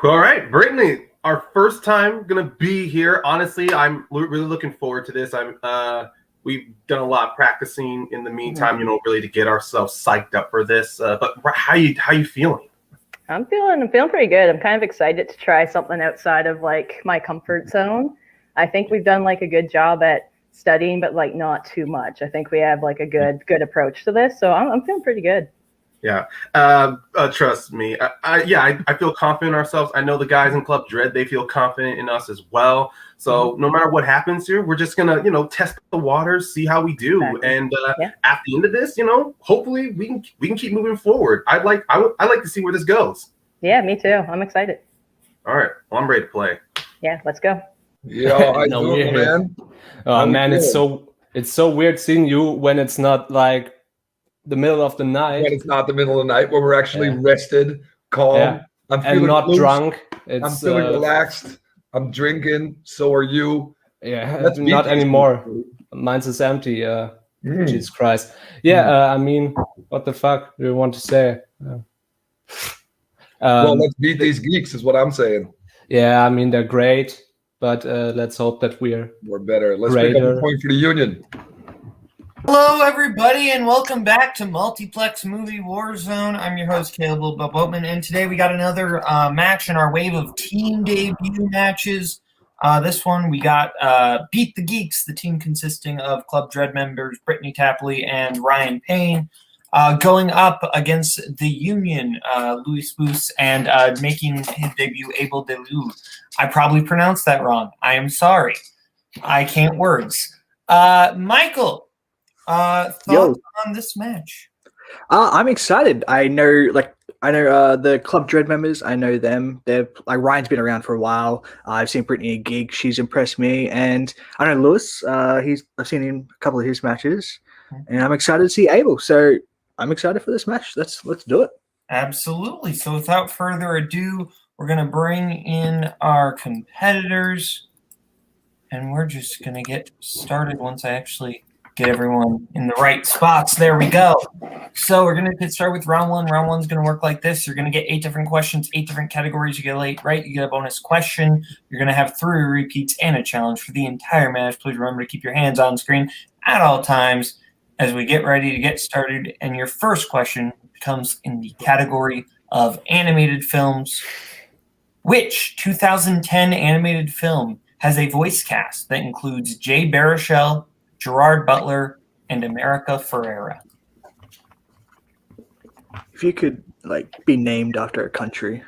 All right, Brittany, our first time gonna be here. Honestly, I'm really looking forward to this. We've done a lot of practicing in the meantime, really to get ourselves psyched up for this. But how you feeling? I'm feeling pretty good. I'm kind of excited to try something outside of like my comfort zone. I think we've done like a good job at studying, but like not too much. I think we have like a good approach to this, so I'm feeling pretty good. Yeah, trust me. I feel confident in ourselves. I know the guys in Club Dread, they feel confident in us as well. So no matter what happens here, we're just gonna, test the waters, see how we do, exactly. And at the end of this, hopefully we can keep moving forward. I'd like to see where this goes. Yeah, me too. I'm excited. All right, well, I'm ready to play. Yeah, let's go. Yeah, I do it, man. Oh man, it's so weird seeing you when it's not like the middle of the night. When it's not the middle of the night, when we're actually rested, calm. I'm feeling and not loose. drunk. I'm feeling relaxed. I'm drinking. So are you. Yeah, not anymore. Mine's is empty. Jesus Christ. Yeah, I mean, what the fuck do you want to say? Well, let's beat these geeks is what I'm saying. Yeah, I mean, they're great, but let's hope that we're better. Let's pick up a point for the Union. Hello, everybody, and welcome back to Multiplex Movie Warzone. I'm your host, Kaleb Boatman, and today we got another match in our wave of team debut matches. This one, we got Beat the Geeks, the team consisting of Club Dread members Brittany Tapley and Ryan Payne, going up against the Union, Louis Spoos, and making his debut, Abel Delou. I probably pronounced that wrong. I am sorry. I can't words. Michael, thoughts on this match? I'm excited. I know the Club Dread members. I know them. They're like Ryan's been around for a while. I've seen Brittany at Geeks. She's impressed me, and I know Lewis. I've seen him a couple of his matches, and I'm excited to see Abel. So I'm excited for this match. Let's do it. Absolutely. So without further ado, we're gonna bring in our competitors, and we're just gonna get started once I actually get everyone in the right spots. There we go. So we're going to get started with round one. Round one's going to work like this. You're going to get 8 different questions, 8 different categories. You get it right, you get a bonus question. You're going to have 3 repeats and a challenge for the entire match. Please remember to keep your hands on screen at all times as we get ready to get started. And your first question comes in the category of animated films. Which 2010 animated film has a voice cast that includes Jay Baruchel, Gerard Butler, and America Ferrera? If you could be named after a country,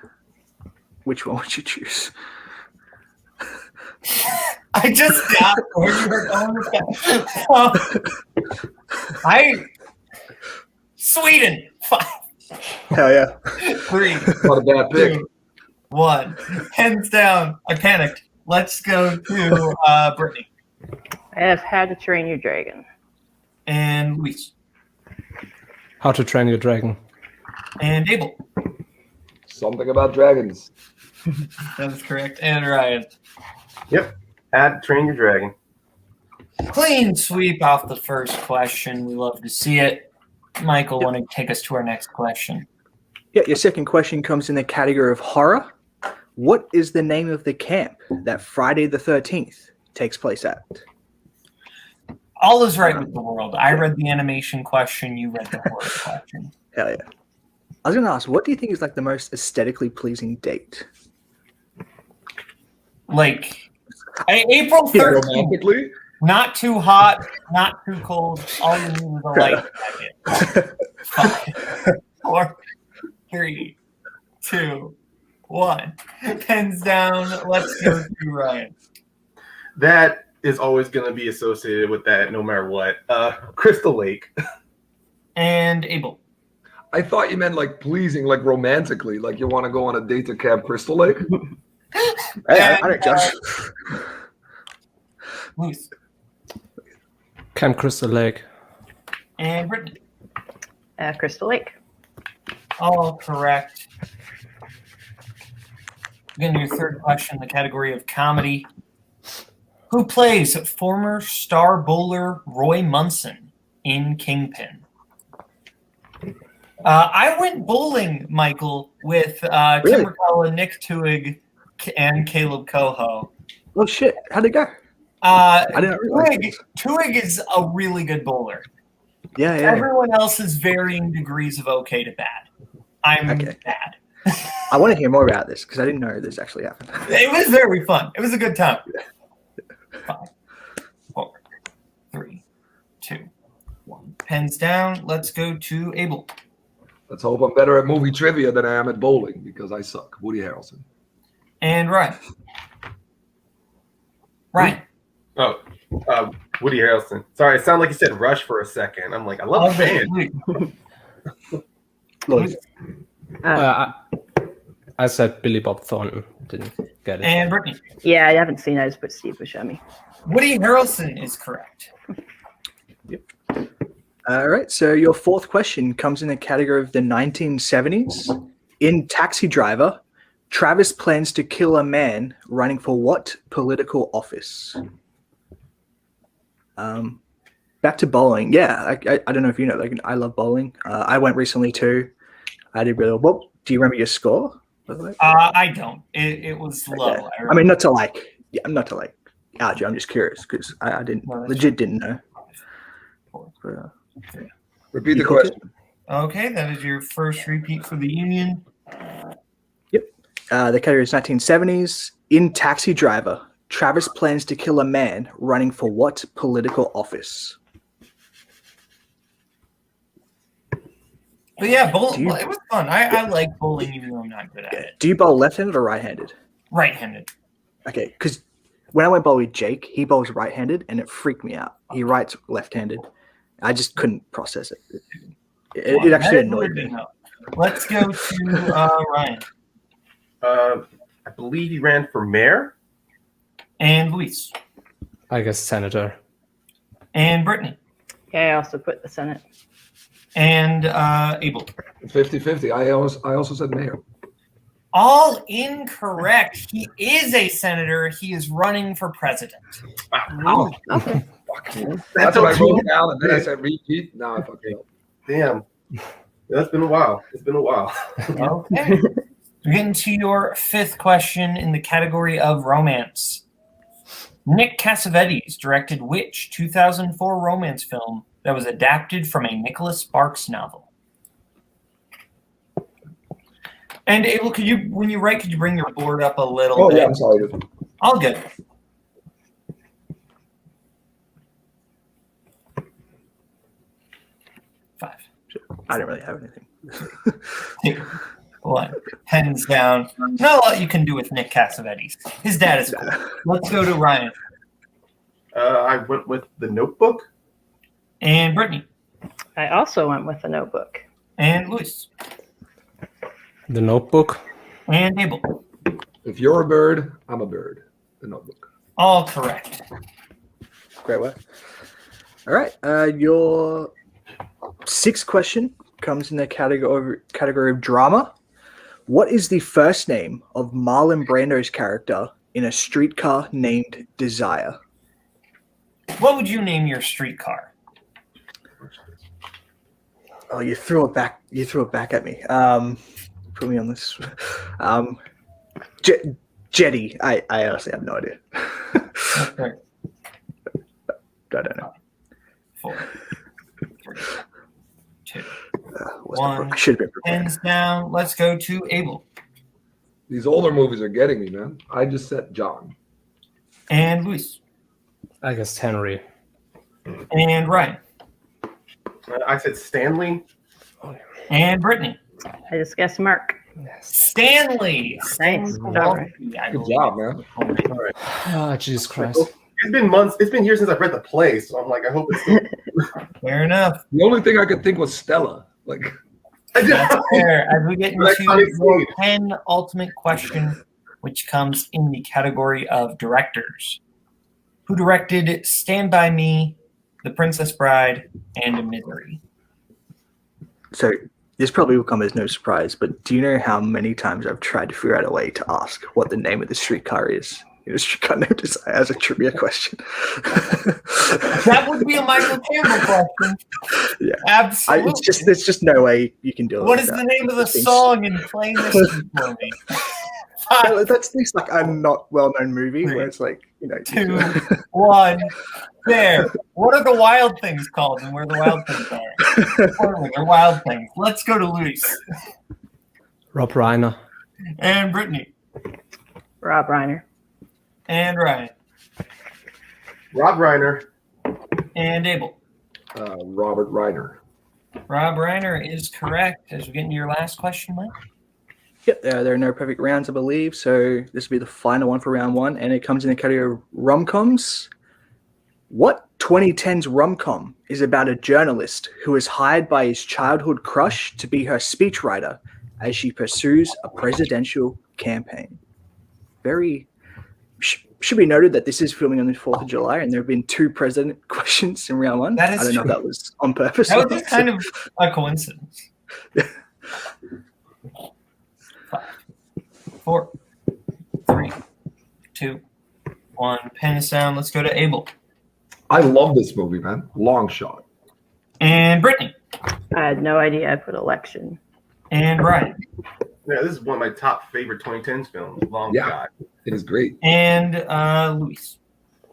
which one would you choose? I just got where you were going with that. Sweden. 5. Hell yeah. 3. Not a bad pick. 2, 1. Hands down. I panicked. Let's go to Brittany. I have How to Train Your Dragon. And Luis. How to Train Your Dragon. And Abel. Something about dragons. That's correct. And Ryan. Yep. How to Train Your Dragon. Clean sweep off the first question. We love to see it. Michael, want to take us to our next question? Yeah, your second question comes in the category of horror. What is the name of the camp that Friday the 13th takes place at? All is right with the world. I read the animation question. You read the horror question. Hell yeah. I was going to ask, what do you think is the most aesthetically pleasing date? April 13th. Romantically? Not too hot, not too cold. All you need is a light jacket. 5, 4, 3, 2, 1. Pens down. Let's go to Ryan. That is always going to be associated with that no matter what. Crystal Lake. And Abel. I thought you meant pleasing, romantically, you want to go on a date to Camp Crystal Lake. I don't judge. Luis. Camp Crystal Lake. And Brittany. Crystal Lake. All correct. Again, your third question in the category of comedy. Who plays former star bowler Roy Munson in Kingpin? I went bowling, Michael, with Really? Timbercala, Nick TWOHIG, and Kaleb Koho. Oh shit! How'd it go? I didn't realize. TWOHIG is a really good bowler. Yeah. Everyone else is varying degrees of okay to bad. I'm Okay. bad. I want to hear more about this because I didn't know this actually happened. It was very fun. It was a good time. 5, 4, 3, 2, 1. Pens down. Let's go to Abel. Let's hope I'm better at movie trivia than I am at bowling because I suck. Woody Harrelson. And Ryan. Ryan. Oh, Woody Harrelson. Sorry, it sounded like you said Rush for a second. I'm like, I love the band. Louis. I said Billy Bob Thornton. Didn't get it. And Brittany. Yeah, I haven't seen it. I just put Steve Buscemi. Woody Harrelson is correct. All right, so your fourth question comes in the category of the 1970s. In Taxi Driver, Travis plans to kill a man running for what political office? Back to bowling. Yeah, I don't know if you know, like I love bowling. I went recently too. I did really well. Do you remember your score, by the way? I don't. It was low. Okay. I mean, not to out you. I'm just curious because I didn't know. But, Repeat the question. Okay, that is your first repeat for the Union. Yep. The category is 1970s. In Taxi Driver, Travis plans to kill a man running for what political office? But yeah, it was fun. I like bowling even though I'm not good at it. Do you bowl left-handed or right-handed? Right-handed. Okay, because when I went bowl with Jake, he bowls right-handed, and it freaked me out. He writes left-handed. I just couldn't process it. It actually annoyed me. Let's go to Ryan. I believe he ran for mayor. And Luis. I guess senator. And Brittany. Yeah, I also put the Senate. And Abel. 50-50. I also said mayor. All incorrect. He is a senator. He is running for president. Oh, Okay. That's what I wrote down, and then I said repeat. Now I fucking up. damn. That's been a while. It's been a while. Okay. We're getting to your fifth question in the category of romance. Nick Cassavetes directed which 2004 romance film that was adapted from a Nicholas Sparks novel? And Abel, when you write, could you bring your board up a little bit? Yeah, I'm sorry. All good. Five. I don't really have anything. 2, 1. Pens down. Not a lot you can do with Nick Cassavetes. His dad is cool. Let's go to Ryan. I went with The Notebook. And Brittany. I also went with The Notebook. And Luis. The Notebook. And Abel. If you're a bird, I'm a bird. The Notebook. All correct. Great work. All right. Your sixth question comes in the category of drama. What is the first name of Marlon Brando's character in A Streetcar Named Desire? What would you name your streetcar? Oh, you threw it back. You threw it back at me. Put me on this. Jetty. I honestly have no idea. Okay. I don't know. 4, 3, 2. I should have been prepared. Pens down. Let's go to Abel. These older movies are getting me, man. I just said John. And Luis. I guess Henry. And Ryan. I said Stanley. And Brittany. I just guessed Mark. Stanley. Nice. Good job, man. All right. Oh, Jesus Christ. It's been months. It's been years since I've read the play, so I'm like, I hope it's. Fair enough. The only thing I could think was Stella. Like, That's fair. As we get into Like, honestly. your penultimate question, which comes in the category of directors. Who directed Stand By Me, The Princess Bride, and Misery? So this probably will come as no surprise, but do you know how many times I've tried to figure out a way to ask what the name of the streetcar is Streetcar named as a trivia question. That would be a Michael Campbell question. Yeah. Absolutely. There's just no way you can do it. What is the name of the song and play this for me? That's this like a not well-known movie where it's like, 2, 1, there. What are the wild things called and where the wild things are? They're wild things. Let's go to Luis. Rob Reiner. And Brittany. Rob Reiner. And Ryan. Rob Reiner. And Abel. Robert Reiner. Rob Reiner is correct. As we get into your last question, Mike. Yep, there are no perfect rounds, I believe. So this will be the final one for round 1, and it comes in the category of rom-coms. What 2010s rom-com is about a journalist who is hired by his childhood crush to be her speechwriter as she pursues a presidential campaign? Should be noted that this is filming on the 4th of July, and there have been 2 president questions in round 1. That is I don't know if true. that was on purpose. That was just kind of a coincidence. 5, 4, 3, 2, 1. Pen is down. Let's go to Abel. I love this movie, man. Long shot. And Brittany. I had no idea. I put election. And Brian. Yeah, this is one of my top favorite 2010s films. Long Yeah. shot. It is great. And Luis.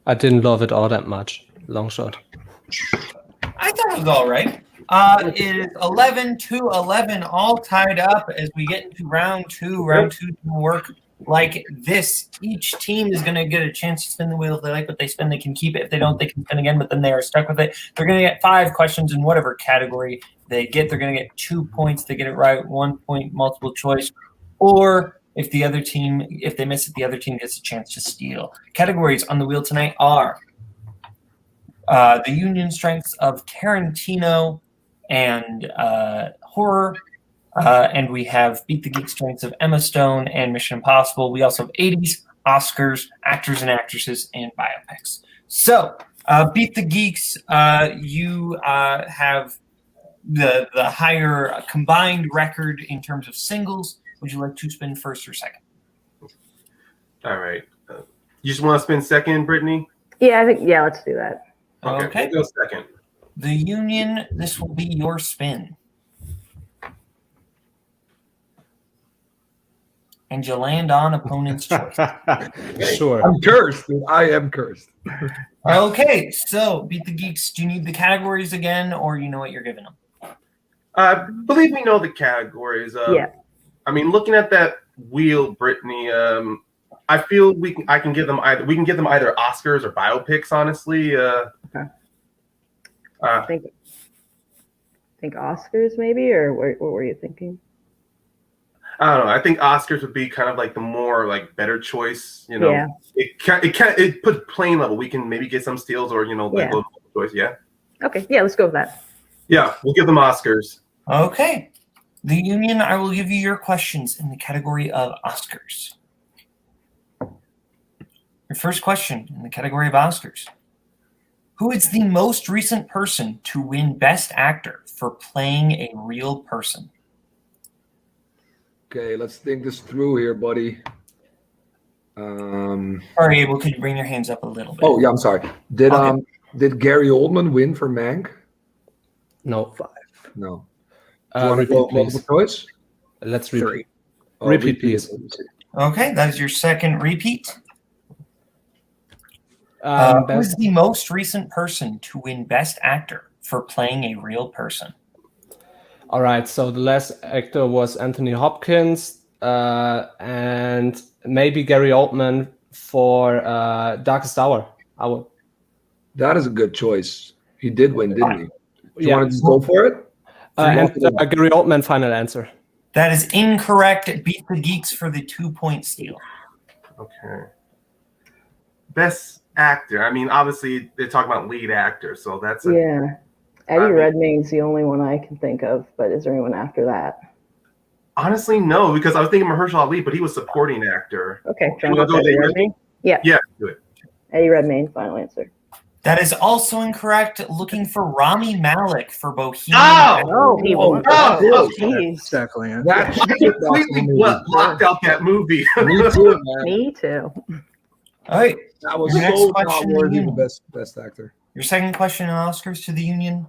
I didn't love it all that much. Long shot. I thought it was all right. It is 11-11, all tied up as we get into round 2. Round 2 will work like this. Each team is going to get a chance to spin the wheel. If they like what they spin, they can keep it. If they don't, they can spin again, but then they are stuck with it. They're going to get 5 questions in whatever category they get. They're going to get 2 points. They get it right, 1 point, multiple choice. Or if they miss it, the other team gets a chance to steal. Categories on the wheel tonight are the union strengths of Tarantino and horror. And we have Beat the Geek strengths of Emma Stone and Mission Impossible. We also have 80s, Oscars, actors and actresses, and biopics. So, Beat the Geeks, you have the higher combined record in terms of singles. Would you like to spin first or second? All right. You just want to spin second, Brittany? Yeah, let's do that. Okay. We'll go second. The union, this will be your spin. And you land on opponent's choice. Sure. I'm cursed, dude. I am cursed. Okay, so Beat the Geeks, do you need the categories again, or you know what you're giving them? I believe we know the categories. Yeah. I mean, looking at that wheel, Brittany, I feel we can give them either Oscars or biopics. Honestly, Okay. I think Oscars maybe, or what were you thinking? I don't know. I think Oscars would be kind of like the more like better choice. Yeah. It put plain level. We can maybe get some steals or like low choice. Yeah. Okay, yeah, let's go with that. Yeah, we'll give them Oscars. Okay. The union, I will give you your questions in the category of Oscars. Your first question in the category of Oscars. Who is the most recent person to win Best Actor for playing a real person? Okay, let's think this through here, buddy. Sorry, Abel, could you bring your hands up a little bit? Oh, yeah, I'm sorry. Did Gary Oldman win for Mank? No. 5. No. Do you want to Repeat, go please. multiple choice? Let's 3. repeat. Repeat, please. Okay, that is your second repeat. Who is Best, the most recent person to win Best Actor for playing a real person? all right, so the last actor was Anthony Hopkins, and maybe Gary Oldman for Darkest Hour. That is a good choice. He did win, didn't he? Do you Yeah. want to just go for it? And Gary Oldman, final answer. That is incorrect. Beat the Geeks for the 2-point steal. Okay. Best actor. I mean, obviously they're talking about lead actor, so that's Yeah. Eddie Redmayne's the only one I can think of, but is there anyone after that? honestly no, because I was thinking Mahershala Ali, but he was supporting actor. Okay, You wanna go Eddie there? Redmayne? Yeah, Yeah, do it. Eddie Redmayne, final answer. That is also incorrect. Looking for Rami Malek for Bohemian. Oh, he won. oh, jeez. Exactly. Yeah. That I completely blocked out that movie. Me too, man. Me too. All right. That was Your next so not question, worthy of Union. the best actor. Your second question in Oscars to the Union.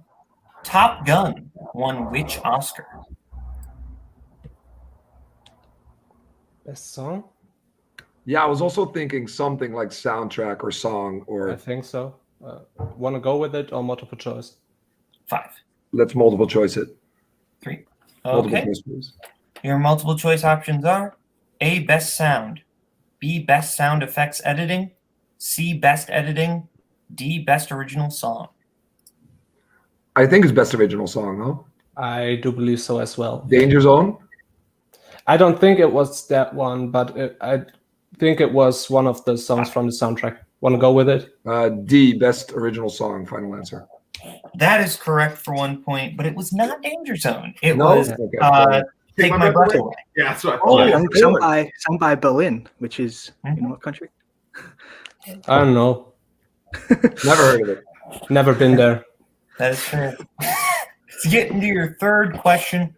Top Gun won which Oscar? Best song? Yeah, I was also thinking something like soundtrack or song I or think so. Want to go with it or multiple choice? 5, let's multiple choice it. 3. Multiple Okay. choice, please. Your multiple choice options are A, best sound, B, best sound effects editing, C, best editing, D, best original song. I think it's best original song, huh? I do believe so as well. Danger Zone. I don't think it was that one, but I think it was one of the songs from the soundtrack. Want to go with it? D, best original song. Final answer. That is correct for 1 point, but it was not Danger Zone. It No? was Okay. Take My Breath Away. Yeah, that's what I Oh, thought. Sung by Berlin, which is in what country? I don't know. Never heard of it. Never been there. That is fair. To get into your third question,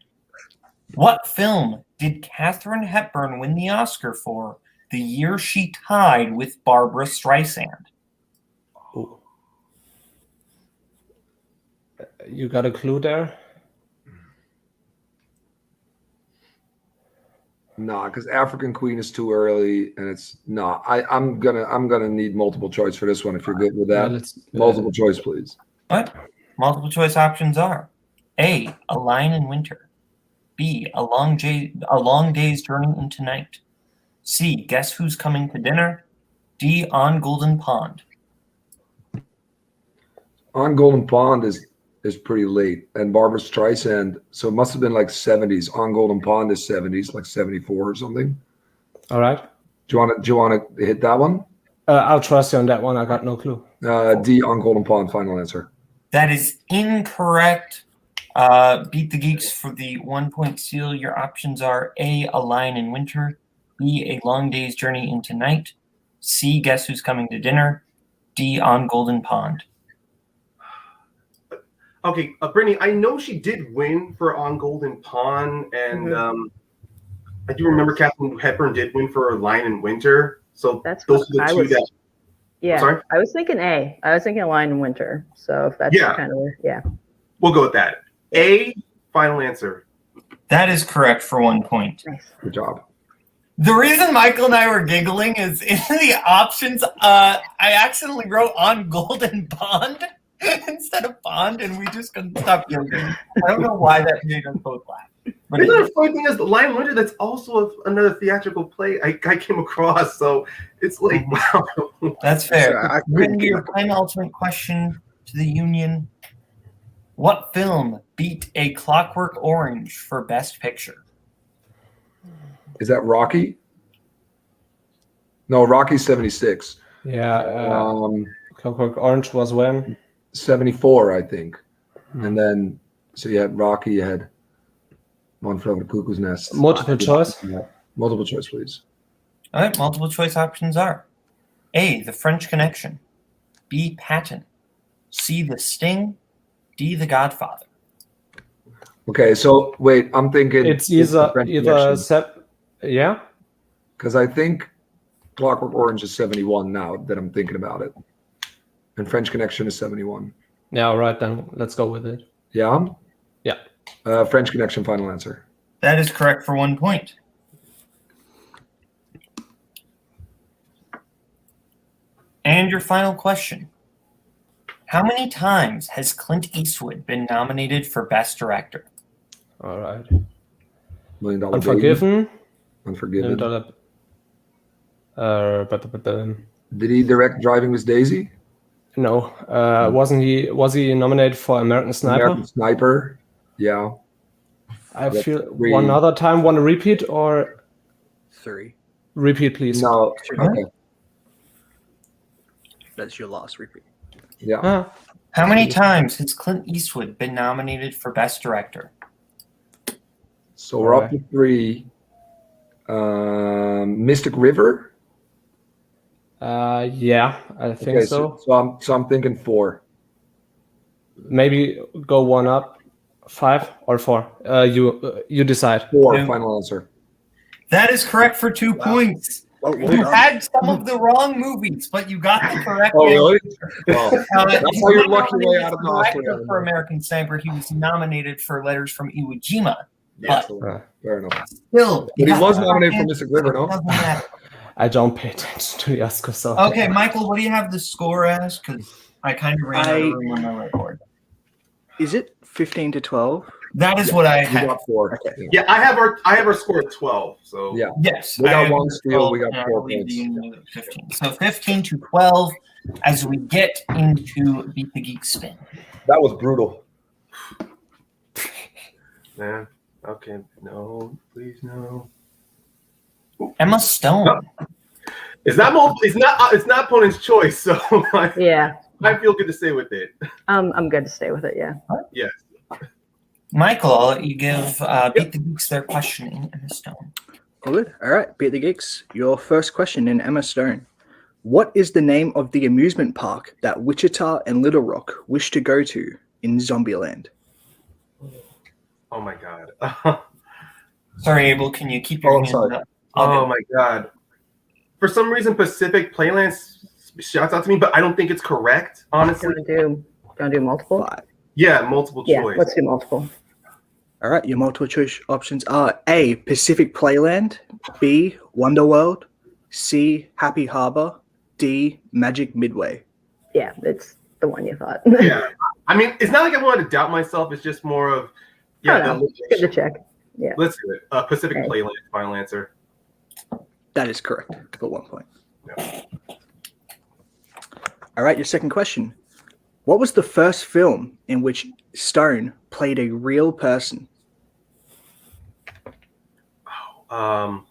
what film did Katharine Hepburn win the Oscar for the year she tied with Barbara Streisand? Ooh. You got a clue there? Nah, because African Queen is too early, and it's nah. I'm gonna need multiple choice for this one. If you're good with that, multiple choice, please. What? Multiple choice options are A, A Lion in Winter, B, A Long Day's Journey into Night, C, Guess Who's Coming to Dinner, D, On Golden Pond. On Golden Pond is pretty late, and Barbara Streisand, so it must have been like 70s. On Golden Pond is 70s, like 74 or something. All right. Do you want to hit that one? I'll trust you on that one. I got no clue. D, On Golden Pond. Final answer. That is incorrect. Beat the Geeks for the 1 point seal. Your options are A, A Lion in Winter, B, A Long Day's Journey into Night, C, Guess Who's Coming to Dinner, D, On Golden Pond. Okay, Brittany, I know she did win for On Golden Pond, and I do remember Katharine Hepburn did win for A Lion in Winter. So That's those what are the I two was. that. Yeah, Sorry? I was thinking A. I was thinking A Lion in Winter. So if that's Yeah. kind of where, yeah. We'll go with that. A, final answer. That is correct for 1 point. Nice. Good job. The reason Michael and I were giggling is in the options, I accidentally wrote On Golden Pond instead of Pond, and we just couldn't stop giggling. I don't know why that made us both laugh. But Isn't the funny thing is, The Lion in Winter, that's also another theatrical play I came across. So it's like, wow. that's fair. Yeah, I We're couldn't into your get- penultimate question to the Union. What film beat A Clockwork Orange for Best Picture? Is that Rocky? No, Rocky's 76. Yeah. Clockwork Orange was when? 74, I think. And then, so you had Rocky, you had One Flew Over the Cuckoo's Nest. Multiple choice? Yeah. Multiple choice, please. All right, multiple choice options are A, The French Connection, B, Patton, C, The Sting, D, The Godfather. Okay, so wait, I'm thinking It's either yeah. because I think Clockwork Orange is 71 now that I'm thinking about it, and French Connection is 71. Yeah. All right, then let's go with it. Yeah. Yeah. French Connection. Final answer. That is correct for 1 point. And your final question. How many times has Clint Eastwood been nominated for Best Director? All right. $1 Million Baby. Unforgiven. Unforgiven. Did he direct Driving Miss Daisy? No. Was he nominated for American Sniper? American Sniper. Yeah. I That's feel three. one other time. Want to repeat or 3. repeat, please? No. Okay. That's your last repeat. Yeah. Ah, How many times has Clint Eastwood been nominated for Best Director? So we're up to 3. Mystic River. yeah, I think Okay, so. so I'm thinking 4. Maybe go one up. 5 or 4. You decide. 4. Two. Final answer. That is correct for 2 points. Well You done. had some of the wrong movies, but you got the correct Oh, answer. really? Well, that's He's how you're not lucky way nominated out of for Austria. director for American Sniper. He was nominated for Letters from Iwo Jima. Yeah. Fair enough. Still, But he got was the nominated for correct Mr. Glitter, no? answer. Doesn't matter. I don't pay attention to the Oscars. So Okay, Michael, what do you have the score as? Because I kind of ran out of room on my record. Is it 15-12? That is what I We had. got 4. Okay. Yeah, I have our score at 12. So Yeah. Yes. We got I have 1 steal, we 12, got and I 4 believe points. the Union was 15. So 15-12 as we get into Beat the Geek Spin. That was brutal. man. Okay, no, please no. Emma Stone. It's not opponent's choice, so Yeah, I feel good to stay with it. I'm good to stay with it. Yeah. Yes. Michael, I'll let you give Beat the Geeks their question in Emma Stone. All good. All right, Beat the Geeks. Your first question in Emma Stone. What is the name of the amusement park that Wichita and Little Rock wish to go to in Zombieland? Oh my god. Sorry, Abel, can you keep your I'm hand sorry. up? Oh my god. For some reason, Pacific Playlands shouts out to me, but I don't think it's correct, honestly. Do you want to do multiple? 5. Yeah, multiple Yeah, choice. let's do multiple. All right, your multiple choice options are A, Pacific Playland, B, Wonderworld, C, Happy Harbor, D, Magic Midway. Yeah, it's the one you thought. Yeah. I mean, it's not like I wanted to doubt myself. It's just more of, yeah, Oh, no. It's good to check. Yeah. Let's do it. Pacific Okay. Playland, final answer. That is correct for 1 point. Yeah. All right, your second question. What was the first film in which Stone played a real person? I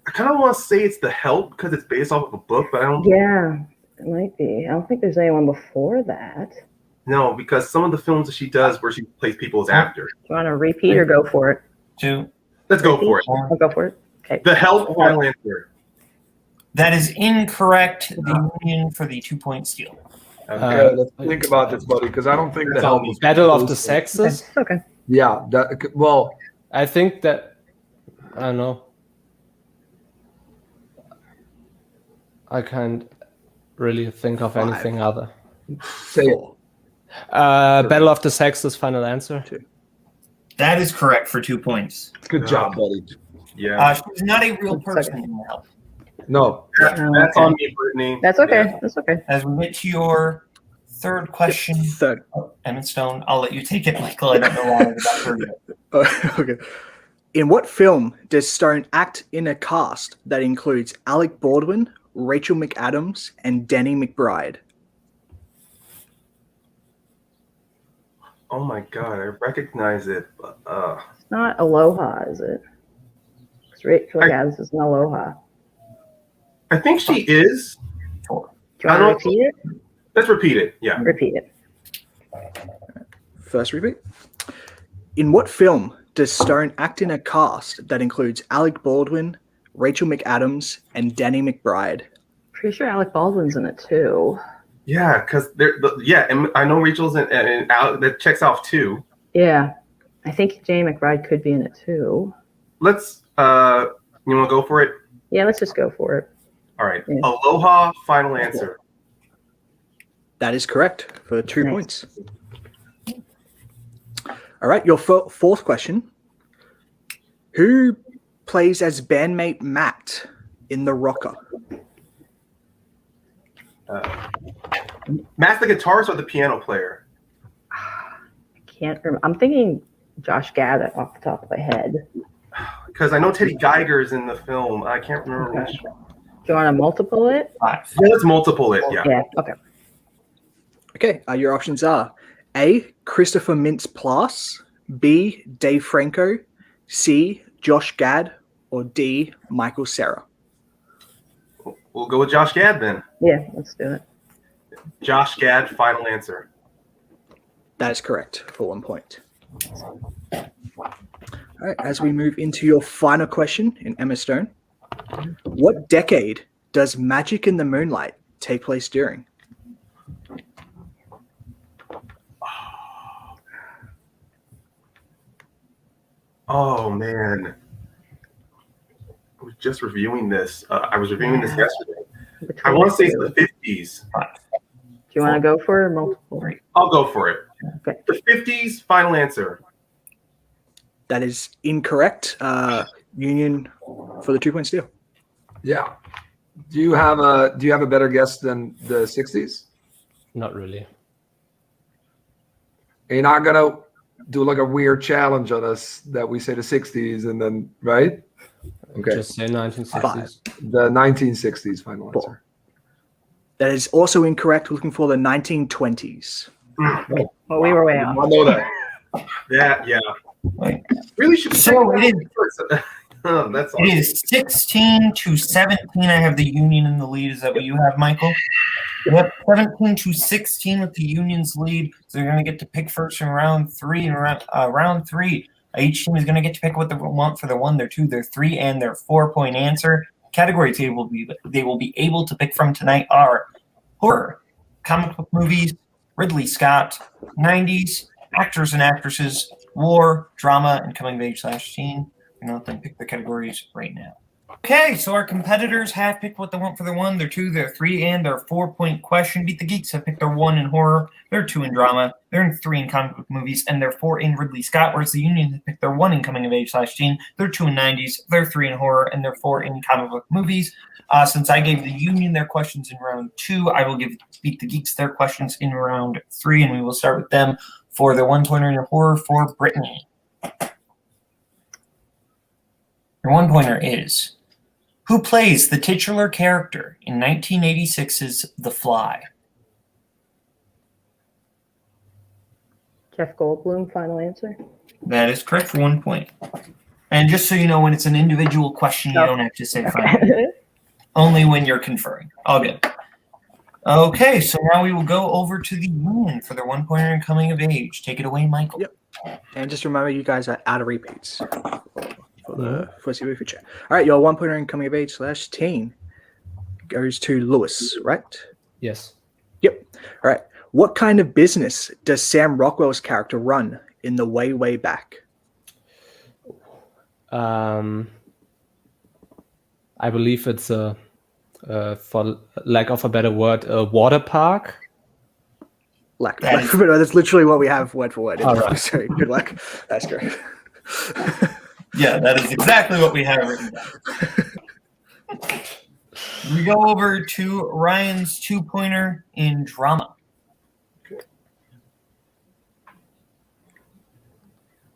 kind of want to say it's The Help because it's based off of a book, but I don't Yeah, it might be. I don't think there's anyone before that. know because some of the films that she does where she plays people as actors. Do you want to repeat or go for it? 2, Let's go for it. I'll go for it. Okay. The Help, final answer. That is incorrect. The Union for the 2-point steal. Okay, let's think about this, buddy, because I don't think That's the all help was Battle of the close. Sexes. Okay. Yeah, well, I think that I don't know. I can't really think of anything other. say it. Battle of the Sexes, final answer. That is correct for 2 points. Good job, buddy. Yeah. She's not a real person in the help. No, That's on me, Brittany. That's okay. Yeah. That's okay. As we get to your third question, Third. Emma Stone, I'll let you take it, Michael. I don't know why I got through it. Okay. In what film does Stone act in a cast that includes Alec Baldwin, Rachel McAdams, and Danny McBride? Oh my god, I recognize it. But, It's not Aloha, is it? Because Rachel I- McAdams is an Aloha. I think she is. Do you I want to don't- repeat it? Let's repeat it. Yeah. Repeat it. First repeat. In what film does Stone act in a cast that includes Alec Baldwin, Rachel McAdams, and Danny McBride? Pretty sure Alec Baldwin's in it too. Yeah, because and I know Rachel's and Alec, that checks off too. Yeah. I think Jane McBride could be in it too. Let's you want to go for it? Yeah, let's just go for it. All right. Yeah. Aloha, final answer. That is correct for 2 Nice. points. All right, your fourth question. Who plays as bandmate Matt in The Rocker? Matt's the guitarist or the piano player? Can't remember. I'm thinking Josh Gad off the top of my head. Do Because I know Teddy Geiger's in the film. I can't remember Okay. which. you want to multiple it? 5. Yeah, let's multiple it. Yeah. Yeah. Okay. Okay, your options are A, Christopher Mintz-Plasse, B, Dave Franco, C, Josh Gad, or D, Michael Cera. We'll go with Josh Gad then. Yeah, let's do it. Josh Gad, final answer. That is correct for 1 point. All right, as we move into your final question in Emma Stone, what decade does Magic in the Moonlight take place during? Oh man. just reviewing this. I was reviewing this yesterday. I want to say the 50s. Do you want to go for multiple? I'll go for it. Okay. The 50s, final answer. That is incorrect. Union for the 2-point steal. Yeah. Do you have a better guess than the 60s? Not really. You're not gonna do like a weird challenge on us that we say the 60s and then right? Okay. Just say 1960s. The 1960s final answer. That is also incorrect. We're looking for the 1920s. Well, we were way off. I know that. Yeah. Wait. Really should. So it is. Oh, that's awesome. It is 16-17. I have the Union in the lead. Is that what you have, Michael? Yep, 17-16 with the Union's lead. So they're going to get to pick first in round 3. And round 3, each team is going to get to pick what they want for their 1, their 2, their 3, and their 4-point answer. Categories they will be able to pick from tonight are horror, comic book movies, Ridley Scott, 90s, actors and actresses, war, drama, and coming of age/teen. You know, then pick the categories right now. Okay, so our competitors have picked what they want for their 1, their 2, their 3, and their 4-point question. Beat the Geeks have picked their 1 in horror, their 2 in drama, their 3 in comic book movies, and their 4 in Ridley Scott, whereas the Union have picked their 1 in coming of age/teen, their 2 in 90s, their 3 in horror, and their 4 in comic book movies. Since I gave the Union their questions in round 2, I will give Beat the Geeks their questions in round 3, and we will start with them for their 1-pointer in horror for Brittany. Your 1-pointer is: who plays the titular character in 1986's The Fly? Jeff Goldblum, final answer. That is correct for 1 point. And just so you know, when it's an individual question, you don't have to say final. Only when you're conferring. All good. Okay, so now we will go over to the Union for their 1-pointer in coming of age. Take it away, Michael. Yep. And just remember, you guys are out of repeats for the foreseeable future. All right, your 1-pointer in coming of age/teen goes to Lewis, right? Yes. Yep. All right. What kind of business does Sam Rockwell's character run in the way back? I believe it's for lack of a better word, a water park. That's literally what we have word for word. All right. Sorry, good luck. That's great. Yeah, that is exactly what we have written down. We go over to Ryan's 2-pointer in drama. Okay.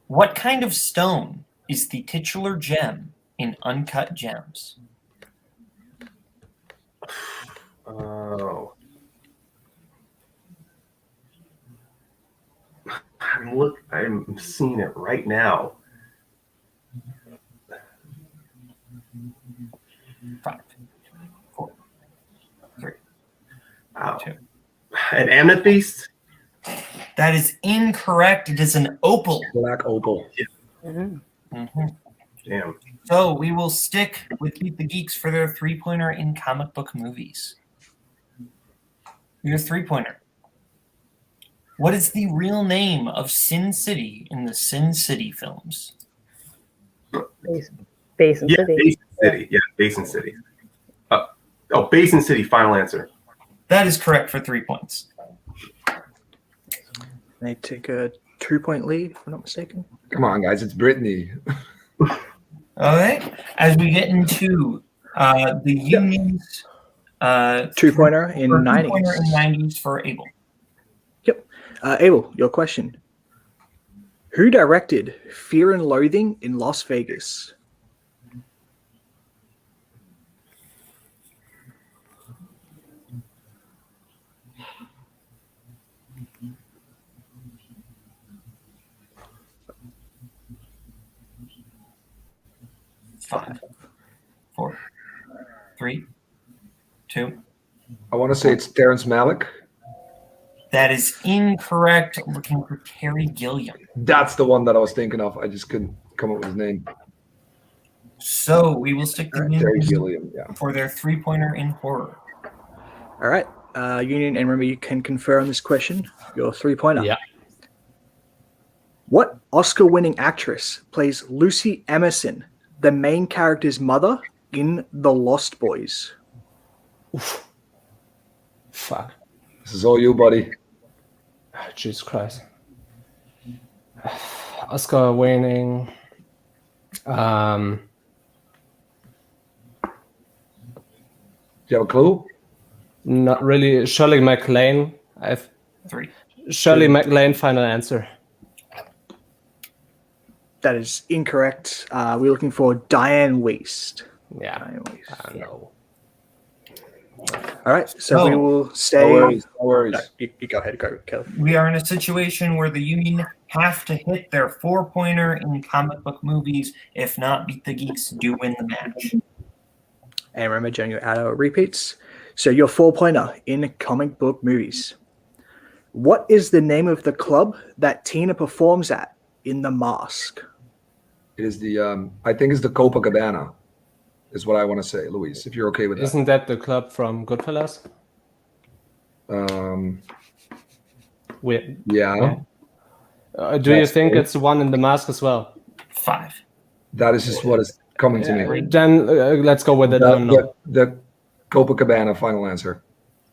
What kind of stone is the titular gem in Uncut Gems? Oh. I'm seeing it right now. 5, 4, 3, Wow. 2. An amethyst? That is incorrect. It is an opal. Black opal. Damn. So we will stick with Beat the Geeks for their 3-pointer in comic book movies. Your 3-pointer. What is the real name of Sin City in the Sin City films? Basin Yeah, City. Basin City. Yeah, Basin City. Basin City, final answer. That is correct for 3 points. They take a 2-point lead, if I'm not mistaken. Come on, guys, it's Brittany. All right. As we get into the Union's 2-pointer in 90s. 2-pointer in 90s for Abel. Yep. Abel, your question. Who directed Fear and Loathing in Las Vegas? Five, 4, 3, 2. I want to say it's Terrence Malick. That is incorrect. Looking for Terry Gilliam. That's the one that I was thinking of. I just couldn't come up with his name. So we will stick to Terry Union Gilliam, yeah. for their 3-pointer in horror. All right. Union, and remember, you can confer on this question. Your 3-pointer. Yeah. What Oscar-winning actress plays Lucy Emerson, the main character's mother, in The Lost Boys? Oof. Fuck. This is all you, buddy. Jesus Christ. Oscar winning. Do you have a clue? Not really. Shirley MacLaine. 3. Shirley MacLaine, final answer. That is incorrect. We're looking for Diane Wiest. Yeah. Diane Wiest. I don't know. All right, so we will stay. No worries. No worries. No, you go ahead, go, Caleb. We are in a situation where the Union have to hit their 4-pointer in comic book movies. If not, Beat the Geeks do win the match. And remember, Jen, you're out of repeats. So your 4-pointer in comic book movies. What is the name of the club that Tina performs at in The Mask? It is the I think it's the Copacabana, is what I want to say, Luis. If you're okay with that. Isn't that the club from Goodfellas? Yeah. Do you think it's the one in The Mask as well? 5. That is just what is coming to me. Then let's go with it. I don't know. The Copacabana, final answer.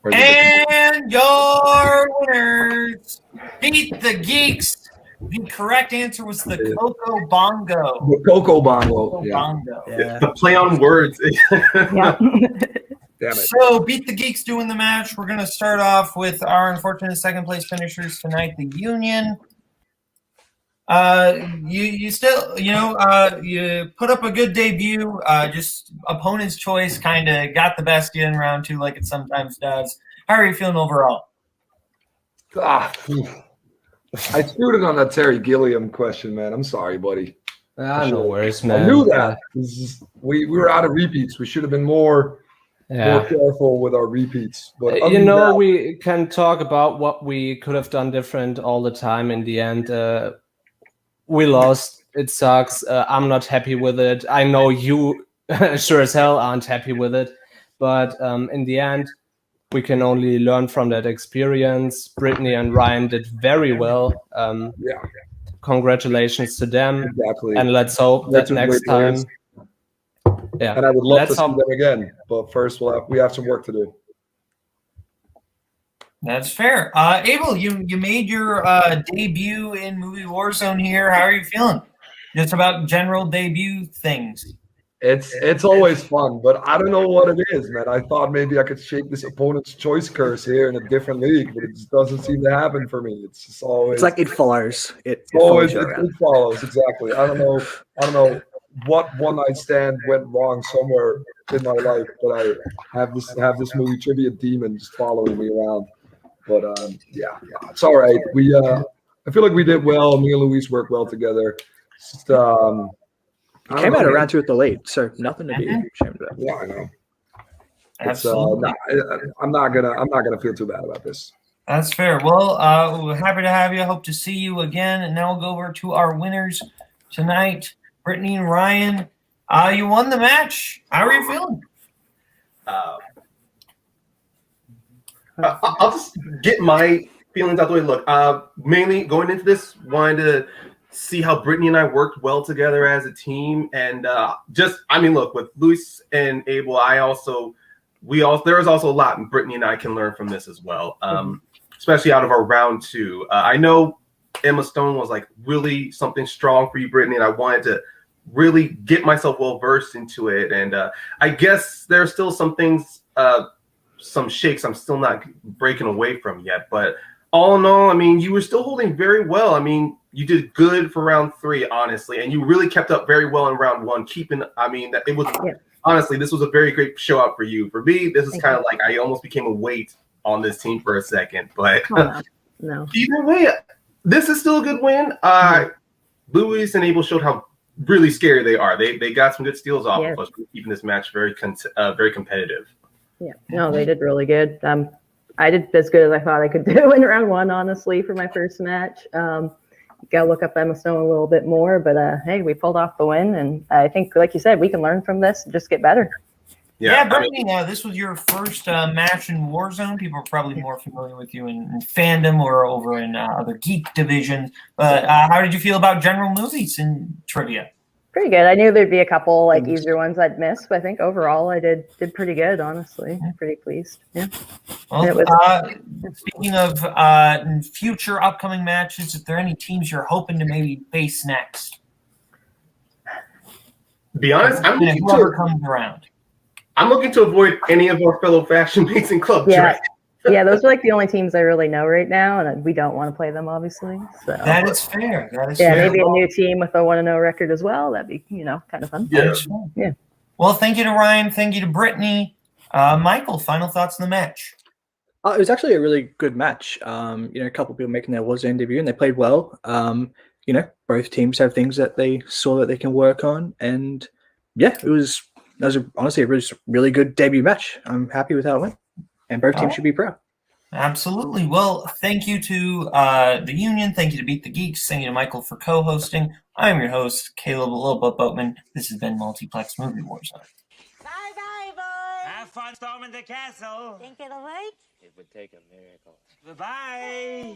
Or is it And your winners, Beat the Geeks. The correct answer was the Coco Bongo. the Coco Bongo? Coco Yeah. Bongo. Yeah. The play on words. Yeah. Damn it. So, Beat the Geeks doing the match. We're going to start off with our unfortunate second place finishers tonight, the Union. You still, you put up a good debut. Just opponent's choice kind of got the best in round 2, like it sometimes does. How are you feeling overall? I screwed it on that Terry Gilliam question, man. I'm sorry, buddy. No worries, man. I knew that. We were out of repeats. We should have been more careful with our repeats. But we can talk about what we could have done different all the time. In the end, we lost. It sucks. I'm not happy with it. I know you sure as hell aren't happy with it. But in the end, we can only learn from that experience. Brittany and Ryan did very well. Congratulations to them. Exactly. And let's hope that next time. Yeah. And I would love to see hope them again. But first, we have some work to do. That's fair. Abel, you made your debut in movie Warzone here. How are you feeling? Just about general debut things. It's always fun, but I don't know what it is, man. I thought maybe I could shake this opponent's choice curse here in a different league, but it just doesn't seem to happen for me. It's just always. It's like it follows. It always follows you around. it follows exactly. I don't know what one night stand went wrong somewhere in my life, but I have this movie trivia demon just following me around. But yeah, it's all right. I feel like we did well. Me and Luis worked well together. It's just, Came out around 2 at the lead, so nothing to be ashamed about. Yeah, I know. Absolutely. I'm not gonna feel too bad about this. That's fair. Well, we're happy to have you. Hope to see you again. And now we'll go over to our winners tonight, Brittany and Ryan. You won the match. How are you feeling? I'll just get my feelings out the way. Look, mainly going into this, wanted to see how Brittany and I worked well together as a team, and look, with Luis and Abel, there is also a lot Brittany and I can learn from this as well, especially out of our round 2. I know Emma Stone was like really something strong for you, Brittany, and I wanted to really get myself well versed into it, and I guess there are still some things. Some shakes I'm still not breaking away from yet, but all in all, I mean, you were still holding very well. I mean, you did good for round 3, honestly, and you really kept up very well in round 1. Honestly, this was a very great show out for you. For me, this is kind of like I almost became a weight on this team for a second, but no. Either way, this is still a good win. Luis and Abel showed how really scary they are. They got some good steals off of us, keeping this match very competitive. Yeah, no, they did really good. I did as good as I thought I could do in round 1, honestly, for my first match. Got to look up Emma Stone a little bit more, but hey, we pulled off the win, and I think, like you said, we can learn from this and just get better. Yeah, Brittany, this was your first match in Warzone. People are probably more familiar with you in Fandom or over in other Geek divisions. But how did you feel about general movies and trivia? Pretty good. I knew there'd be a couple like easier ones I'd miss, but I think overall I did pretty good. Honestly, I'm pretty pleased. Yeah. Well, speaking of future upcoming matches, if there are any teams you're hoping to maybe face next? Be honest, whoever comes around. I'm looking to avoid any of our fellow faction mates in Club Dread. Yeah, those are like the only teams I really know right now, and we don't want to play them, obviously. So that is fair. That is fair. Maybe a new team with a 1-0 record as well. That'd be kind of fun. Yeah. Well, thank you to Ryan. Thank you to Brittany. Michael, final thoughts on the match? It was actually a really good match. A couple of people making their Warzone debut, and they played well. Both teams have things that they saw that they can work on, and that was honestly a really good debut match. I'm happy with how it went, and both teams should be proud. Absolutely. Well, thank you to the Union. Thank you to Beat the Geeks. Thank you to Michael for co-hosting. I'm your host, Kaleb Boatman. This has been Multiplex Movie Warzone. Bye-bye, boys. Have fun storming the castle. Think it'll work? It would take a miracle. Bye-bye.